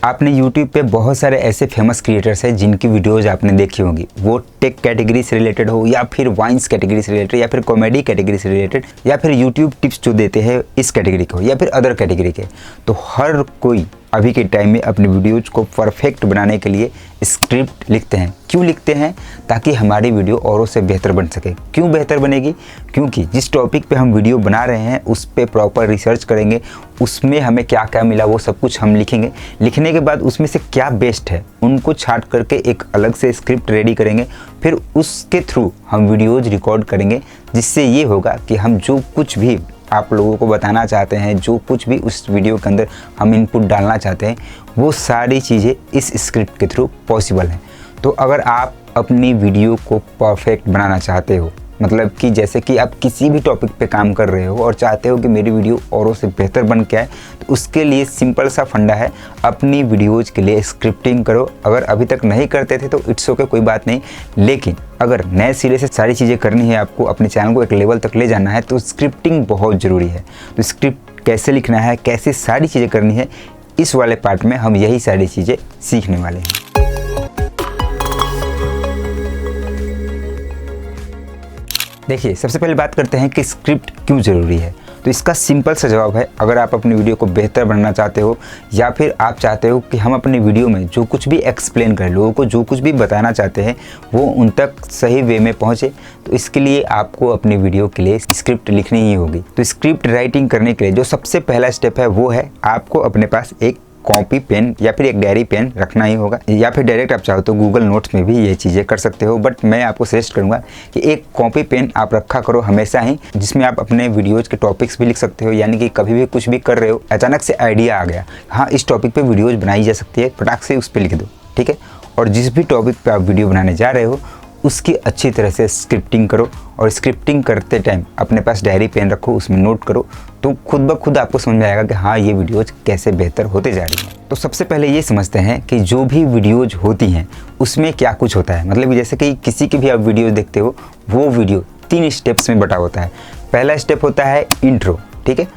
आपने YouTube पे बहुत सारे ऐसे फेमस क्रिएटर्स हैं जिनकी वीडियोज़ आपने देखी होंगी, वो टेक कैटेगरी से रिलेटेड हो या फिर वाइन्स कैटेगरी से रिलेटेड या फिर कॉमेडी कैटेगरी से रिलेटेड या फिर YouTube टिप्स जो देते हैं इस कैटेगरी के हो या फिर अदर कैटेगरी के। तो हर कोई अभी के टाइम में अपने वीडियोज़ को परफेक्ट बनाने के लिए स्क्रिप्ट लिखते हैं। क्यों लिखते हैं? ताकि हमारी वीडियो औरों से बेहतर बन सके। क्यों बेहतर बनेगी? क्योंकि जिस टॉपिक पे हम वीडियो बना रहे हैं उस पर प्रॉपर रिसर्च करेंगे, उसमें हमें क्या क्या मिला वो सब कुछ हम लिखेंगे। लिखने के बाद उसमें से क्या बेस्ट है उनको छांट करके एक अलग से स्क्रिप्ट रेडी करेंगे, फिर उसके थ्रू हम वीडियोज़ रिकॉर्ड करेंगे, जिससे ये होगा कि हम जो कुछ भी आप लोगों को बताना चाहते हैं, जो कुछ भी उस वीडियो के अंदर हम इनपुट डालना चाहते हैं, वो सारी चीज़ें इस स्क्रिप्ट के थ्रू पॉसिबल हैं। तो अगर आप अपनी वीडियो को परफेक्ट बनाना चाहते हो, मतलब कि जैसे कि आप किसी भी टॉपिक पे काम कर रहे हो और चाहते हो कि मेरी वीडियो औरों से बेहतर बन के आए, तो उसके लिए सिंपल सा फंडा है, अपनी वीडियोज़ के लिए स्क्रिप्टिंग करो। अगर अभी तक नहीं करते थे तो इट्स ओके, कोई बात नहीं, लेकिन अगर नए सिरे से सारी चीज़ें करनी है, आपको अपने चैनल को एक लेवल तक ले जाना है, तो स्क्रिप्टिंग बहुत ज़रूरी है। तो स्क्रिप्ट कैसे लिखना है, कैसे सारी चीज़ें करनी है, इस वाले पार्ट में हम यही सारी चीज़ें सीखने वाले हैं। देखिए, सबसे पहले बात करते हैं कि स्क्रिप्ट क्यों ज़रूरी है। तो इसका सिंपल सा जवाब है, अगर आप अपनी वीडियो को बेहतर बनाना चाहते हो या फिर आप चाहते हो कि हम अपनी वीडियो में जो कुछ भी एक्सप्लेन करें, लोगों को जो कुछ भी बताना चाहते हैं वो उन तक सही वे में पहुँचे, तो इसके लिए आपको अपनी वीडियो के लिए स्क्रिप्ट लिखनी ही होगी। तो स्क्रिप्ट राइटिंग करने के लिए जो सबसे पहला स्टेप है वो है आपको अपने पास एक कॉपी पेन या फिर एक डायरी पेन रखना ही होगा, या फिर डायरेक्ट आप चाहो तो गूगल नोट्स में भी ये चीज़ें कर सकते हो। बट मैं आपको सजेस्ट करूँगा कि एक कॉपी पेन आप रखा करो हमेशा ही, जिसमें आप अपने वीडियोज़ के टॉपिक्स भी लिख सकते हो। यानी कि कभी भी कुछ भी कर रहे हो, अचानक से आइडिया आ गया, हाँ इस टॉपिक पर वीडियोज़ बनाई जा सकती है, फटाक से उस पर लिख दो, ठीक है। और जिस भी टॉपिक पर आप वीडियो बनाने जा रहे हो उसकी अच्छी तरह से स्क्रिप्टिंग करो, और स्क्रिप्टिंग करते टाइम अपने पास डायरी पेन रखो, उसमें नोट करो, तो खुद ब खुद आपको समझ में आएगा कि हाँ ये वीडियोज़ कैसे बेहतर होते जा रही हैं। तो सबसे पहले ये समझते हैं कि जो भी वीडियोज़ होती हैं उसमें क्या कुछ होता है। मतलब जैसे कि किसी की भी आप वीडियो देखते हो, वो वीडियो 3 स्टेप्स में बटा होता है। पहला स्टेप होता है इंट्रो, ठीक है,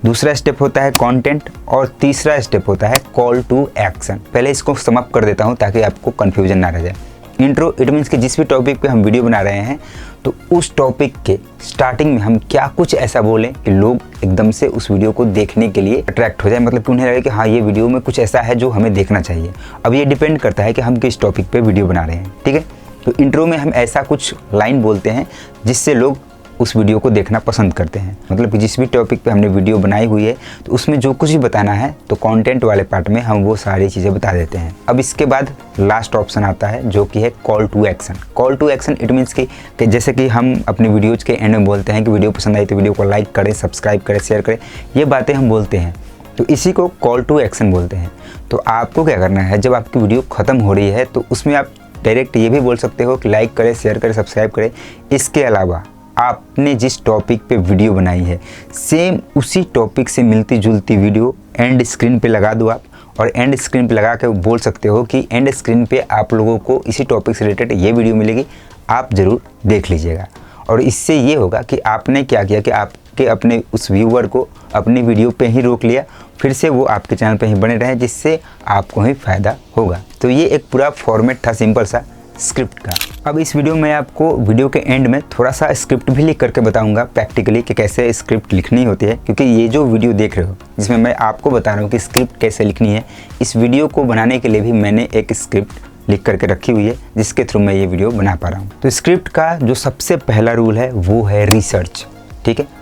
दूसरा स्टेप होता है कंटेंट, और तीसरा स्टेप होता है कॉल टू एक्शन। पहले इसको समअप कर देता हूँ ताकि आपको कन्फ्यूजन ना रह जाए। इंट्रो, इट मीन्स कि जिस भी टॉपिक पे हम वीडियो बना रहे हैं तो उस टॉपिक के स्टार्टिंग में हम क्या कुछ ऐसा बोलें कि लोग एकदम से उस वीडियो को देखने के लिए अट्रैक्ट हो जाए, मतलब कि उन्हें लगे कि हाँ ये वीडियो में कुछ ऐसा है जो हमें देखना चाहिए। अब ये डिपेंड करता है कि हम किस टॉपिक पे वीडियो बना रहे हैं, ठीक है। तो इंट्रो में हम ऐसा कुछ लाइन बोलते हैं जिससे लोग उस वीडियो को देखना पसंद करते हैं। मतलब कि जिस भी टॉपिक पे हमने वीडियो बनाई हुई है तो उसमें जो कुछ भी बताना है तो कंटेंट वाले पार्ट में हम वो सारी चीज़ें बता देते हैं। अब इसके बाद लास्ट ऑप्शन आता है जो कि है call to action. Call to action it means कि जैसे कि हम अपने वीडियोज़ के एंड में बोलते हैं कि वीडियो पसंद आई तो वीडियो को लाइक करें, सब्सक्राइब करें, शेयर करें, ये बातें हम बोलते हैं, तो इसी को कॉल टू एक्शन बोलते हैं। तो आपको क्या करना है, जब आपकी वीडियो ख़त्म हो रही है तो उसमें आप डायरेक्ट ये भी बोल सकते हो कि लाइक करें, शेयर करें, सब्सक्राइब करें। इसके अलावा आपने जिस टॉपिक पे वीडियो बनाई है सेम उसी टॉपिक से मिलती जुलती वीडियो एंड स्क्रीन पे लगा दो आप, और एंड स्क्रीन पे लगा के बोल सकते हो कि एंड स्क्रीन पे आप लोगों को इसी टॉपिक से रिलेटेड ये वीडियो मिलेगी, आप ज़रूर देख लीजिएगा। और इससे ये होगा कि आपने क्या किया कि आपके अपने उस व्यूअर को अपनी वीडियो पे ही रोक लिया, फिर से वो आपके चैनल पे ही बने रहे, जिससे आपको ही फ़ायदा होगा। तो ये एक पूरा फॉर्मेट था सिंपल सा स्क्रिप्ट का। अब इस वीडियो में आपको वीडियो के एंड में थोड़ा सा स्क्रिप्ट भी लिख करके बताऊंगा प्रैक्टिकली कि कैसे स्क्रिप्ट लिखनी होती है, क्योंकि ये जो वीडियो देख रहे हो जिसमें मैं आपको बता रहा हूँ कि स्क्रिप्ट कैसे लिखनी है, इस वीडियो को बनाने के लिए भी मैंने एक स्क्रिप्ट लिख करके रखी हुई है जिसके थ्रू मैं ये वीडियो बना पा रहा हूँ। तो स्क्रिप्ट का जो सबसे पहला रूल है वो है रिसर्च, ठीक है,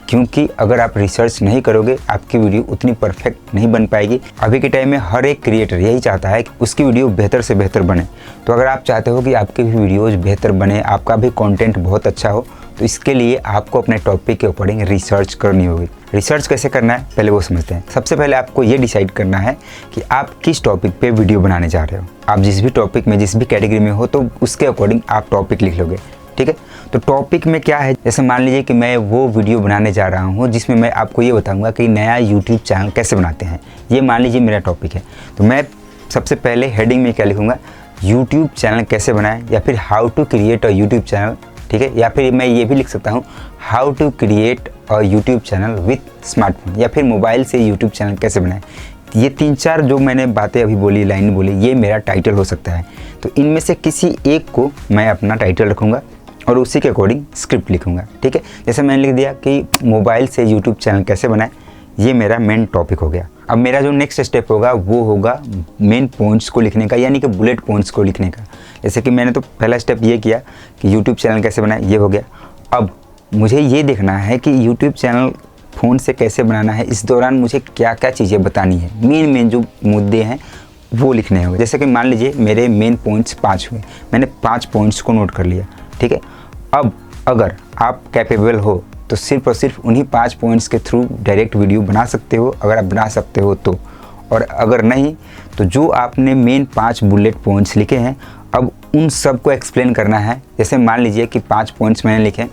क्योंकि अगर आप रिसर्च नहीं करोगे आपकी वीडियो उतनी परफेक्ट नहीं बन पाएगी। अभी के टाइम में हर एक क्रिएटर यही चाहता है कि उसकी वीडियो बेहतर से बेहतर बने। तो अगर आप चाहते हो कि आपकी भी वीडियोज़ बेहतर बने, आपका भी कंटेंट बहुत अच्छा हो, तो इसके लिए आपको अपने टॉपिक के अकॉर्डिंग रिसर्च करनी होगी। रिसर्च कैसे करना है पहले वो समझते हैं। सबसे पहले आपको ये डिसाइड करना है कि आप किस टॉपिक पे वीडियो बनाने जा रहे हो। आप जिस भी टॉपिक में, जिस भी कैटेगरी में हो तो उसके अकॉर्डिंग आप टॉपिक लिख लोगे, ठीक है। तो टॉपिक में क्या है, जैसे मान लीजिए कि मैं वो वीडियो बनाने जा रहा हूँ जिसमें मैं आपको ये बताऊँगा कि नया यूट्यूब चैनल कैसे बनाते हैं, ये मान लीजिए मेरा टॉपिक है। तो मैं सबसे पहले हेडिंग में क्या लिखूँगा, यूट्यूब चैनल कैसे बनाएं, या फिर how to create a YouTube channel, ठीक है। या फिर मैं ये भी लिख सकता हूँ how to create a YouTube channel with smartphone, या फिर मोबाइल से यूट्यूब चैनल कैसे बनाएं। ये 3-4 जो मैंने बातें अभी बोली, लाइन बोली, ये मेरा टाइटल हो सकता है। तो इनमें से किसी एक को मैं अपना टाइटल रखूँगा और उसी के अकॉर्डिंग स्क्रिप्ट लिखूँगा, ठीक है। जैसे मैंने लिख दिया कि मोबाइल से यूट्यूब चैनल कैसे बनाएं, ये मेरा मेन टॉपिक हो गया। अब मेरा जो नेक्स्ट स्टेप होगा वो होगा मेन पॉइंट्स को लिखने का, यानी कि बुलेट पॉइंट्स को लिखने का। जैसे कि मैंने तो पहला स्टेप ये किया कि यूट्यूब चैनल कैसे बनाएं, ये हो गया। अब मुझे ये देखना है कि यूट्यूब चैनल फ़ोन से कैसे बनाना है, इस दौरान मुझे क्या क्या चीज़ें बतानी है, मेन जो मुद्दे हैं वो लिखने होंगे। जैसे कि मान लीजिए मेरे मेन पॉइंट्स 5 हुए, मैंने 5 पॉइंट्स को नोट कर लिया, ठीक है। अब अगर आप कैपेबल हो तो सिर्फ और सिर्फ उन्हीं 5 पॉइंट्स के थ्रू डायरेक्ट वीडियो बना सकते हो, अगर आप बना सकते हो तो। और अगर नहीं तो जो आपने मेन 5 बुलेट पॉइंट्स लिखे हैं, अब उन सब को एक्सप्लेन करना है। जैसे मान लीजिए कि 5 पॉइंट्स मैंने लिखे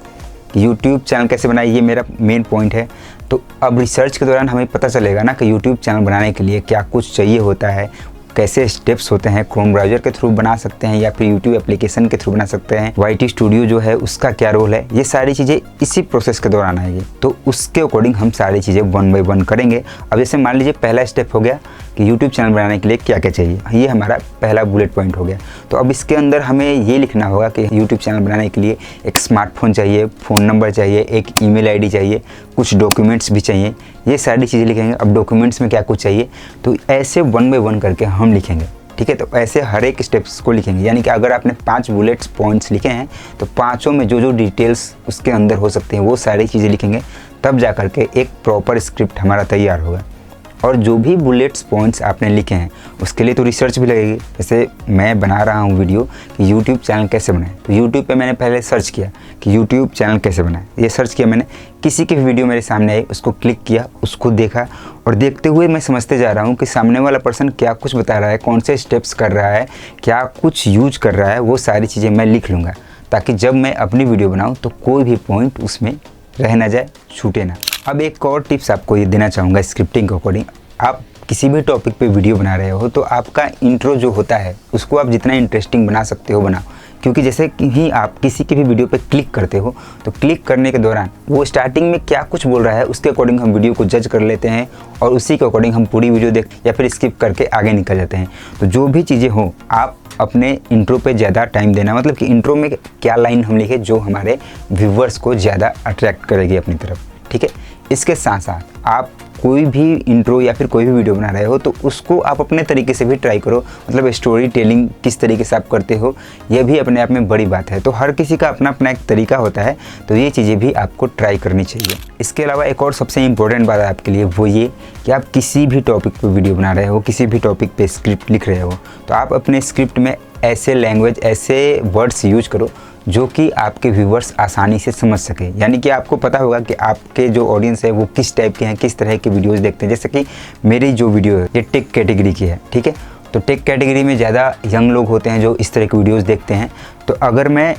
कि यूट्यूब चैनल कैसे बनाए, ये मेरा मेन पॉइंट है। तो अब रिसर्च के दौरान हमें पता चलेगा ना कि यूट्यूब चैनल बनाने के लिए क्या कुछ चाहिए होता है, कैसे स्टेप्स होते हैं, क्रोम ब्राउज़र के थ्रू बना सकते हैं या फिर यूट्यूब एप्लीकेशन के थ्रू बना सकते हैं, YT स्टूडियो जो है उसका क्या रोल है, ये सारी चीज़ें इसी प्रोसेस के दौरान आएगी। तो उसके अकॉर्डिंग हम सारी चीज़ें 1 बाय 1 करेंगे। अब जैसे मान लीजिए पहला स्टेप हो गया कि यूट्यूब चैनल बनाने के लिए क्या क्या चाहिए, ये हमारा पहला बुलेट पॉइंट हो गया। तो अब इसके अंदर हमें ये लिखना होगा कि यूट्यूब चैनल बनाने के लिए एक स्मार्टफोन चाहिए, फ़ोन नंबर चाहिए, एक ईमेल आईडी चाहिए, कुछ डॉक्यूमेंट्स भी चाहिए, ये सारी चीज़ें लिखेंगे। अब डॉक्यूमेंट्स में क्या कुछ चाहिए, तो ऐसे 1 बाय 1 करके हम लिखेंगे, ठीक है। तो ऐसे हर एक स्टेप्स को लिखेंगे, यानी कि अगर आपने 5 बुलेट्स पॉइंट्स लिखे हैं तो पाँचों में जो डिटेल्स उसके अंदर हो सकते हैं वो सारी चीज़ें लिखेंगे, तब जा कर के एक प्रॉपर स्क्रिप्ट हमारा तैयार होगा। और जो भी बुलेट्स पॉइंट्स आपने लिखे हैं उसके लिए तो रिसर्च भी लगेगी। जैसे मैं बना रहा हूँ वीडियो कि यूट्यूब चैनल कैसे बनाएं, तो यूट्यूब पे मैंने पहले सर्च किया कि यूट्यूब चैनल कैसे बनाएं। ये सर्च किया मैंने, किसी की वीडियो मेरे सामने आई, उसको क्लिक किया, उसको देखा, और देखते हुए मैं समझते जा रहा हूँ कि सामने वाला पर्सन क्या कुछ बता रहा है, कौन से स्टेप्स कर रहा है, क्या कुछ यूज कर रहा है, वो सारी चीज़ें मैं लिख लूँगा, ताकि जब मैं अपनी वीडियो बनाऊँ तो कोई भी पॉइंट उसमें रह ना जाए, छूटे ना। अब एक और टिप्स आपको ये देना चाहूँगा स्क्रिप्टिंग के अकॉर्डिंग। आप किसी भी टॉपिक पे वीडियो बना रहे हो तो आपका इंट्रो जो होता है उसको आप जितना इंटरेस्टिंग बना सकते हो बनाओ, क्योंकि जैसे कि आप किसी की भी वीडियो पे क्लिक करते हो तो क्लिक करने के दौरान वो स्टार्टिंग में क्या कुछ बोल रहा है उसके अकॉर्डिंग हम वीडियो को जज कर लेते हैं और उसी के अकॉर्डिंग हम पूरी वीडियो देख या फिर स्किप करके आगे निकल जाते हैं। तो जो भी चीज़ें हो आप अपने इंट्रो पे ज़्यादा टाइम देना, मतलब कि इंट्रो में क्या लाइन हम लिखे जो हमारे व्यूवर्स को ज़्यादा अट्रैक्ट करेगी अपनी तरफ, ठीक है। इसके साथ साथ आप कोई भी इंट्रो या फिर कोई भी वीडियो बना रहे हो तो उसको आप अपने तरीके से भी ट्राई करो, मतलब स्टोरी टेलिंग किस तरीके से आप करते हो यह भी अपने आप में बड़ी बात है। तो हर किसी का अपना अपना एक तरीका होता है, तो ये चीज़ें भी आपको ट्राई करनी चाहिए। इसके अलावा एक और सबसे इम्पोर्टेंट बात है आपके लिए, वो ये कि आप किसी भी टॉपिक पर वीडियो बना रहे हो, किसी भी टॉपिक पर स्क्रिप्ट लिख रहे हो, तो आप अपने स्क्रिप्ट में ऐसे लैंग्वेज, ऐसे वर्ड्स यूज करो जो कि आपके व्यूवर्स आसानी से समझ सके। यानी कि आपको पता होगा कि आपके जो ऑडियंस है वो किस टाइप के हैं, किस तरह के वीडियोस देखते हैं। जैसे कि मेरी जो वीडियो है ये टेक कैटेगरी की है, ठीक है। तो टेक कैटेगरी में ज़्यादा यंग लोग होते हैं जो इस तरह की वीडियोस देखते हैं। तो अगर मैं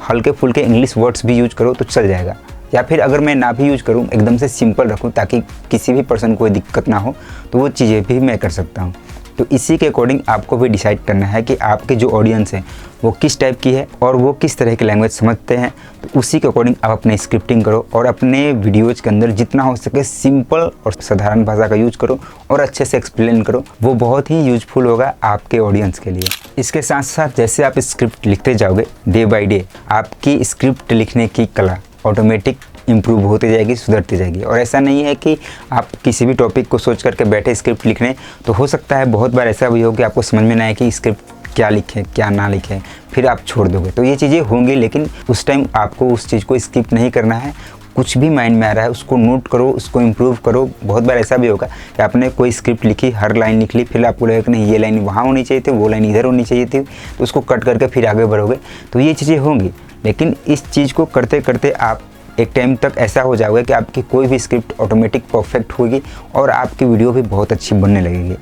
हल्के फुल्के इंग्लिश वर्ड्स भी यूज करूँ तो चल जाएगा, या फिर अगर मैं ना भी यूज करूँ, एकदम से सिंपल रखूँ ताकि किसी भी पर्सन को कोई दिक्कत ना हो, तो वो चीज़ें भी मैं कर सकता हूँ। तो इसी के अकॉर्डिंग आपको भी डिसाइड करना है कि आपके जो ऑडियंस है वो किस टाइप की है और वो किस तरह की लैंग्वेज समझते हैं। तो उसी के अकॉर्डिंग आप अपने स्क्रिप्टिंग करो और अपने वीडियोज के अंदर जितना हो सके सिंपल और साधारण भाषा का यूज करो और अच्छे से एक्सप्लेन करो, वो बहुत ही यूजफुल होगा आपके ऑडियंस के लिए। इसके साथ साथ जैसे आप स्क्रिप्ट लिखते जाओगे डे बाई डे, आपकी स्क्रिप्ट लिखने की कला ऑटोमेटिक इम्प्रूव होती जाएगी, सुधरती जाएगी। और ऐसा नहीं है कि आप किसी भी टॉपिक को सोच करके बैठे स्क्रिप्ट लिखने, तो हो सकता है बहुत बार ऐसा भी हो कि आपको समझ में ना आए कि स्क्रिप्ट क्या लिखें क्या ना लिखें, फिर आप छोड़ दोगे। तो ये चीज़ें होंगी, लेकिन उस टाइम आपको उस चीज़ को स्किप नहीं करना है। कुछ भी माइंड में आ रहा है उसको नोट करो, उसको इम्प्रूव करो। बहुत बार ऐसा भी होगा कि आपने कोई स्क्रिप्ट लिखी, हर लाइन लिख ली, फिर आपको लगेगा कि नहीं ये लाइन वहाँ होनी चाहिए थी, वो लाइन इधर होनी चाहिए थी, तो उसको कट करके फिर आगे बढ़ोगे। तो ये चीज़ें होंगी, लेकिन इस चीज़ को करते करते आप एक टाइम तक ऐसा हो जाओगे कि आपकी कोई भी स्क्रिप्ट ऑटोमेटिक परफेक्ट होगी और आपकी वीडियो भी बहुत अच्छी बनने लगेगी।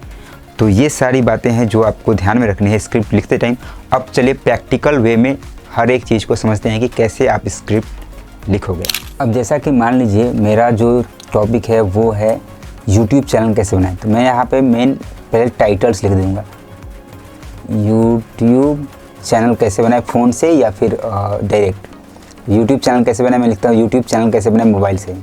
तो ये सारी बातें हैं जो आपको ध्यान में रखनी है स्क्रिप्ट लिखते टाइम। अब चलिए प्रैक्टिकल वे में हर एक चीज़ को समझते हैं कि कैसे आप स्क्रिप्ट लिखोगे। अब जैसा कि मान लीजिए मेरा जो टॉपिक है वो है यूट्यूब चैनल कैसे बनाएं, तो मैं यहाँ पे मेन पहले टाइटल्स लिख दूँगा, यूट्यूब चैनल कैसे बनाएं फ़ोन से या फिर डायरेक्ट। यूट्यूब चैनल कैसे बनाएं मैं लिखता हूँ यूट्यूब चैनल कैसे बनाएं मोबाइल से,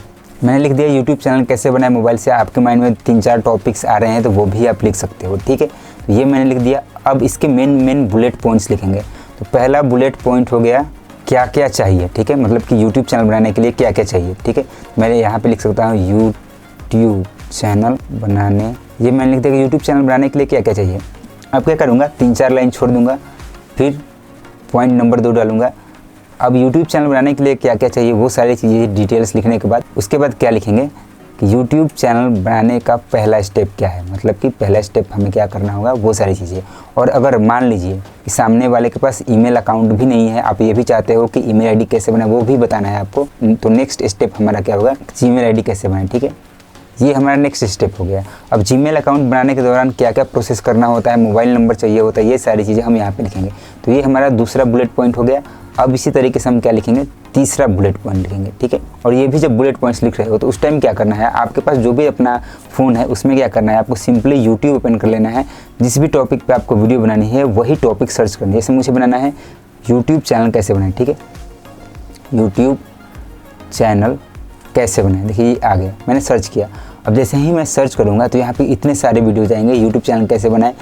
मैंने लिख दिया यूट्यूब चैनल कैसे बनाए मोबाइल से। आपके माइंड में 3-4 टॉपिक्स आ रहे हैं तो वो भी आप लिख सकते हो, ठीक है। तो ये मैंने लिख दिया। अब इसके मेन बुलेट पॉइंट्स लिखेंगे। तो पहला बुलेट पॉइंट हो गया क्या क्या चाहिए, ठीक है, मतलब कि यूट्यूब चैनल बनाने के लिए क्या क्या चाहिए, ठीक है। मैंने यहाँ पे लिख सकता हूँ यूट्यूब चैनल बनाने, ये मैंने लिख दिया कि यूट्यूब चैनल बनाने के लिए क्या क्या चाहिए। अब क्या करूँगा, 3-4 लाइन छोड़ दूँगा, फिर पॉइंट नंबर 2 डालूँगा। अब यूट्यूब चैनल बनाने के लिए क्या क्या चाहिए वो सारी चीज़ें डिटेल्स लिखने के बाद उसके बाद क्या लिखेंगे कि यूट्यूब चैनल बनाने का पहला स्टेप क्या है, मतलब कि पहला स्टेप हमें क्या करना होगा वो सारी चीज़ें। और अगर मान लीजिए कि सामने वाले के पास ईमेल अकाउंट भी नहीं है, आप ये भी चाहते हो कि ईमेल आईडी कैसे बनाए वो भी बताना है आपको, तो नेक्स्ट स्टेप हमारा क्या होगा, जीमेल आईडी कैसे बनाए, ठीक है। ये हमारा नेक्स्ट स्टेप हो गया। अब जीमेल अकाउंट बनाने के दौरान क्या क्या प्रोसेस करना होता है, मोबाइल नंबर चाहिए होता है, ये सारी चीज़ें हम यहाँ पे लिखेंगे। तो ये हमारा दूसरा बुलेट पॉइंट हो गया। अब इसी तरीके से हम क्या लिखेंगे, तीसरा बुलेट पॉइंट लिखेंगे, ठीक है। और ये भी जब बुलेट पॉइंट्स लिख रहे हो तो उस टाइम क्या करना है, आपके पास जो भी अपना फ़ोन है उसमें क्या करना है, आपको सिंपली यूट्यूब ओपन कर लेना है। जिस भी टॉपिक पे आपको वीडियो बनानी है वही टॉपिक सर्च करना है। जैसे मुझे बनाना है यूट्यूब चैनल कैसे बनाए, ठीक है, यूट्यूब चैनल कैसे बनाए, देखिए ये आ गया, मैंने सर्च किया। अब जैसे ही मैं सर्च करूँगा तो यहाँ पे इतने सारे वीडियोज़ आएंगे, यूट्यूब चैनल कैसे बनाए,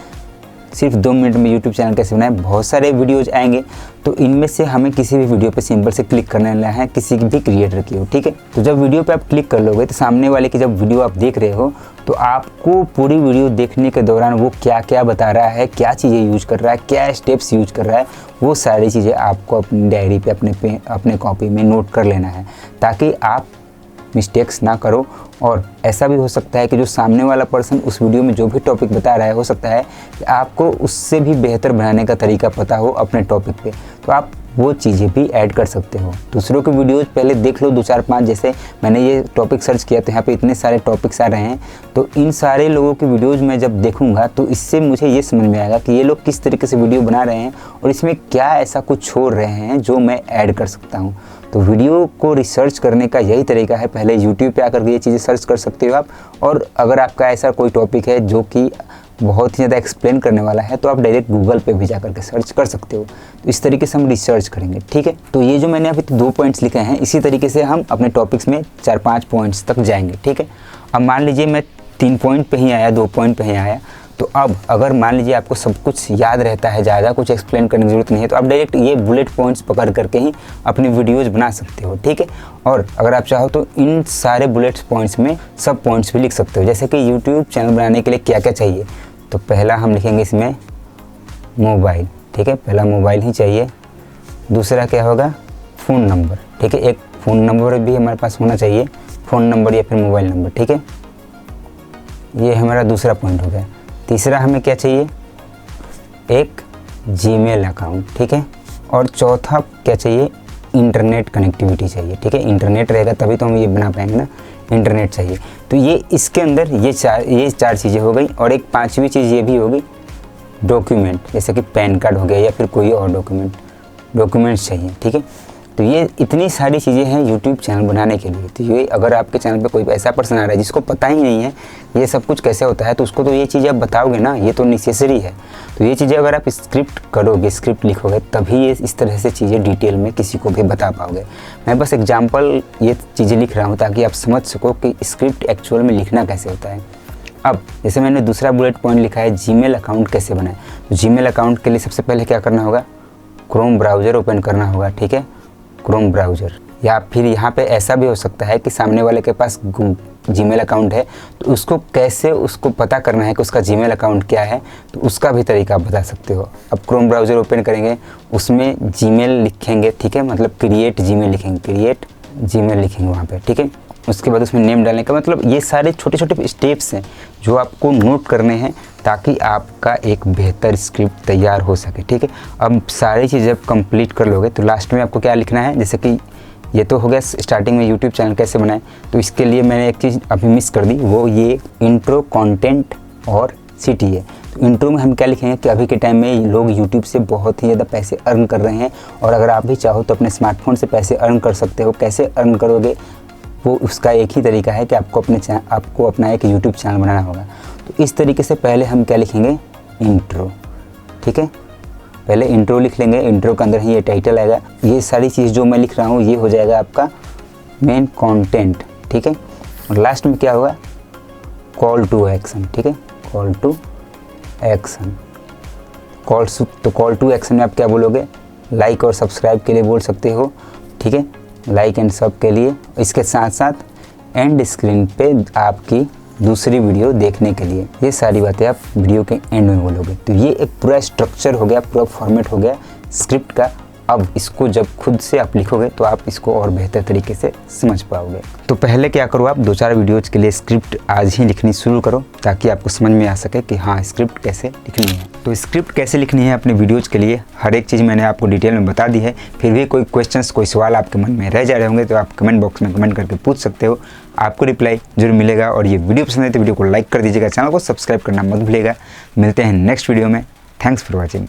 सिर्फ 2 मिनट में यूट्यूब चैनल कैसे बनाए, बहुत सारे वीडियोज़ आएंगे। तो इनमें से हमें किसी भी वीडियो पे सिंपल से क्लिक करने लेना है, किसी भी क्रिएटर की हो, ठीक है। तो जब वीडियो पे आप क्लिक कर लोगे तो सामने वाले की जब वीडियो आप देख रहे हो तो आपको पूरी वीडियो देखने के दौरान वो क्या क्या बता रहा है, क्या चीज़ें यूज कर रहा है, क्या स्टेप्स यूज कर रहा है, वो सारी चीज़ें आपको अपनी डायरी पे अपने कॉपी में नोट कर लेना है, ताकि आप मिस्टेक्स ना करो। और ऐसा भी हो सकता है कि जो सामने वाला पर्सन उस वीडियो में जो भी टॉपिक बता रहा है, हो सकता है कि आपको उससे भी बेहतर बनाने का तरीका पता हो अपने टॉपिक पे, तो आप वो चीज़ें भी ऐड कर सकते हो। दूसरों के वीडियोज़ पहले देख लो 2-4-5, जैसे मैंने ये टॉपिक सर्च किया तो यहाँ पे इतने सारे टॉपिक्स आ रहे हैं। तो इन सारे लोगों की वीडियोज़ मैं जब देखूँगा तो इससे मुझे ये समझ में आएगा कि ये लोग किस तरीके से वीडियो बना रहे हैं और इसमें क्या ऐसा कुछ छोड़ रहे हैं जो मैं ऐड कर सकता हूँ। तो वीडियो को रिसर्च करने का यही तरीका है, पहले यूट्यूब पे आकर के ये चीज़ें सर्च कर सकते हो आप। और अगर आपका ऐसा कोई टॉपिक है जो कि बहुत ही ज़्यादा एक्सप्लेन करने वाला है तो आप डायरेक्ट गूगल पे भी जाकर के सर्च कर सकते हो। तो इस तरीके से हम रिसर्च करेंगे, ठीक है। तो ये जो मैंने अभी 2 पॉइंट्स लिखे हैं, इसी तरीके से हम अपने टॉपिक्स में 4-5 पॉइंट्स तक जाएंगे, ठीक है। अब मान लीजिए मैं 3 पॉइंट पे ही आया, 2 पॉइंट पे ही आया, तो अब अगर मान लीजिए आपको सब कुछ याद रहता है, ज़्यादा कुछ एक्सप्लेन करने की ज़रूरत नहीं है, तो आप डायरेक्ट ये बुलेट पॉइंट्स पकड़ करके ही अपनी वीडियोज़ बना सकते हो, ठीक है। और अगर आप चाहो तो इन सारे बुलेट पॉइंट्स में सब पॉइंट्स भी लिख सकते हो, जैसे कि यूट्यूब चैनल बनाने के लिए क्या क्या चाहिए। तो पहला हम लिखेंगे इसमें मोबाइल, ठीक है, पहला मोबाइल ही चाहिए। दूसरा क्या होगा, फ़ोन नंबर, ठीक है, एक फ़ोन नंबर भी हमारे पास होना चाहिए, फ़ोन नंबर या फिर मोबाइल नंबर, ठीक है। ये हमारा दूसरा पॉइंट हो गया। तीसरा हमें क्या चाहिए, एक जीमेल अकाउंट, ठीक है। और चौथा क्या चाहिए, इंटरनेट कनेक्टिविटी चाहिए, ठीक है। इंटरनेट रहेगा तभी तो हम ये बना पाएंगे ना, इंटरनेट चाहिए। तो ये इसके अंदर ये चार चीज़ें हो गई। और एक 5वीं चीज़ ये भी होगी, डॉक्यूमेंट, जैसे कि पैन कार्ड हो गया या फिर कोई और डॉक्यूमेंट्स चाहिए, ठीक है। तो ये इतनी सारी चीज़ें हैं यूट्यूब चैनल बनाने के लिए। तो ये अगर आपके चैनल पे कोई ऐसा पर्सन आ रहा है जिसको पता ही नहीं है ये सब कुछ कैसे होता है, तो उसको तो ये चीज़ें आप बताओगे ना, ये तो नेसेसरी है। तो ये चीज़ें अगर आप स्क्रिप्ट करोगे, स्क्रिप्ट लिखोगे, तभी ये इस तरह से चीज़ें डिटेल में किसी को भी बता पाओगे। मैं बस एग्जाम्पल ये चीज़ें लिख रहा हूँ ताकि आप समझ सको कि स्क्रिप्ट एक्चुअल में लिखना कैसे होता है। अब जैसे मैंने दूसरा बुलेट पॉइंट लिखा है, जीमेल अकाउंट कैसे बनाए। तो जीमेल अकाउंट के लिए सबसे पहले क्या करना होगा, क्रोम ब्राउज़र ओपन करना होगा, ठीक है, क्रोम ब्राउज़र। या फिर यहाँ पे ऐसा भी हो सकता है कि सामने वाले के पास जीमेल अकाउंट है, तो उसको कैसे उसको पता करना है कि उसका जीमेल अकाउंट क्या है, तो उसका भी तरीका आप बता सकते हो। अब क्रोम ब्राउज़र ओपन करेंगे, उसमें जीमेल लिखेंगे, ठीक है, मतलब क्रिएट जीमेल लिखेंगे, क्रिएट जीमेल लिखेंगे वहाँ पे, ठीक है। उसके बाद उसमें नेम डालने का, मतलब ये सारे छोटे छोटे स्टेप्स हैं जो आपको नोट करने हैं ताकि आपका एक बेहतर स्क्रिप्ट तैयार हो सके, ठीक है। अब सारी चीज़ें जब कंप्लीट कर लोगे तो लास्ट में आपको क्या लिखना है, जैसे कि ये तो हो गया स्टार्टिंग में यूट्यूब चैनल कैसे बनाएं। तो इसके लिए मैंने एक चीज़ अभी मिस कर दी, वो ये इंट्रो, कंटेंट और सिटी है। तो इंट्रो में हम क्या लिखेंगे कि अभी के टाइम में लोग यूट्यूब से बहुत ही ज़्यादा पैसे अर्न कर रहे हैं और अगर आप भी चाहो तो अपने स्मार्टफोन से पैसे अर्न कर सकते हो। कैसे अर्न करोगे, वो उसका एक ही तरीका है कि आपको अपना एक यूट्यूब चैनल बनाना होगा। तो इस तरीके से पहले हम क्या लिखेंगे, इंट्रो, ठीक है, पहले इंट्रो लिख लेंगे। इंट्रो के अंदर ही ये टाइटल आएगा। ये सारी चीज़ जो मैं लिख रहा हूँ ये हो जाएगा आपका मेन कंटेंट, ठीक है। और लास्ट में क्या होगा, कॉल टू एक्शन, ठीक है, कॉल टू एक्शन। तो कॉल टू एक्शन में आप क्या बोलोगे, लाइक और सब्सक्राइब के लिए बोल सकते हो, ठीक है, लाइक एंड सब के लिए। इसके साथ साथ एंड स्क्रीन पे आपकी दूसरी वीडियो देखने के लिए, ये सारी बातें आप वीडियो के एंड में बोलोगे। तो ये एक पूरा स्ट्रक्चर हो गया, पूरा फॉर्मेट हो गया स्क्रिप्ट का। अब इसको जब खुद से आप लिखोगे तो आप इसको और बेहतर तरीके से समझ पाओगे। तो पहले क्या करो, आप 2-4 वीडियोज़ के लिए स्क्रिप्ट आज ही लिखनी शुरू करो, ताकि आपको समझ में आ सके कि हाँ स्क्रिप्ट कैसे लिखनी है। तो स्क्रिप्ट कैसे लिखनी है अपने वीडियोज़ के लिए, हर एक चीज़ मैंने आपको डिटेल में बता दी है। फिर भी कोई क्वेश्चंस, कोई सवाल आपके मन में रह जा रहे होंगे तो आप कमेंट बॉक्स में कमेंट करके पूछ सकते हो, आपको रिप्लाई जरूर मिलेगा। और ये वीडियो पसंद है तो वीडियो को लाइक कर दीजिएगा, चैनल को सब्सक्राइब करना मत भूलिएगा। मिलते हैं नेक्स्ट वीडियो में। Thanks for watching.